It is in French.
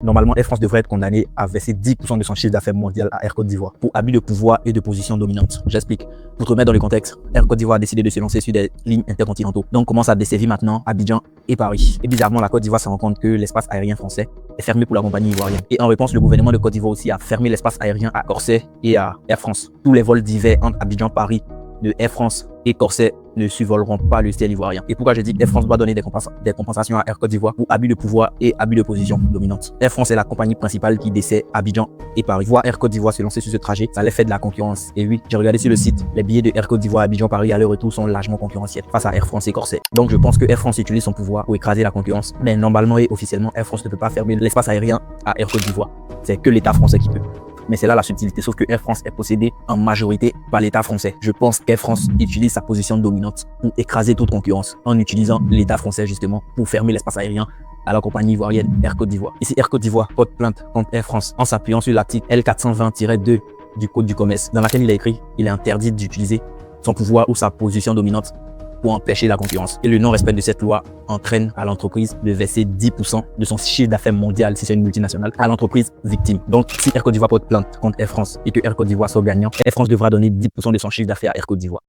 Normalement, Air France devrait être condamnée à verser 10% de son chiffre d'affaires mondial à Air Côte d'Ivoire pour abus de pouvoir et de position dominante. J'explique. Pour te remettre dans le contexte, Air Côte d'Ivoire a décidé de se lancer sur des lignes intercontinentaux. Donc commence à desservir maintenant Abidjan et Paris. Et bizarrement, la Côte d'Ivoire se rend compte que l'espace aérien français est fermé pour la compagnie ivoirienne. Et en réponse, le gouvernement de Côte d'Ivoire aussi a fermé l'espace aérien à Corsair et à Air France. Tous les vols d'hiver entre Abidjan, Paris de Air France et Corsair ne survoleront pas le ciel ivoirien. Et pourquoi j'ai dit que Air France doit donner des compensations à Air Côte d'Ivoire pour abus de pouvoir et abus de position dominante. Air France est la compagnie principale qui dessert Abidjan et Paris. Voir Air Côte d'Ivoire se lancer sur ce trajet, ça les fait de la concurrence. Et oui, j'ai regardé sur le site, les billets de Air Côte d'Ivoire, Abidjan, Paris à leur retour sont largement concurrentiels face à Air France et Corsair. Donc je pense que Air France utilise son pouvoir pour écraser la concurrence. Mais normalement et officiellement, Air France ne peut pas fermer l'espace aérien à Air Côte d'Ivoire. C'est que l'État français qui peut. Mais c'est là la subtilité, sauf que Air France est possédée en majorité par l'État français. Je pense qu'Air France utilise sa position dominante pour écraser toute concurrence en utilisant l'État français justement pour fermer l'espace aérien à la compagnie ivoirienne Air Côte d'Ivoire. Ici, Air Côte d'Ivoire porte plainte contre Air France en s'appuyant sur l'article L420-2 du Code du commerce, dans laquelle il est écrit qu'il est interdit d'utiliser son pouvoir ou sa position dominante pour empêcher la concurrence. Et le non-respect de cette loi entraîne à l'entreprise de verser 10% de son chiffre d'affaires mondial, si c'est une multinationale, à l'entreprise victime. Donc, si Air Côte d'Ivoire porte plainte contre Air France et que Air Côte d'Ivoire soit gagnant, Air France devra donner 10% de son chiffre d'affaires à Air Côte d'Ivoire.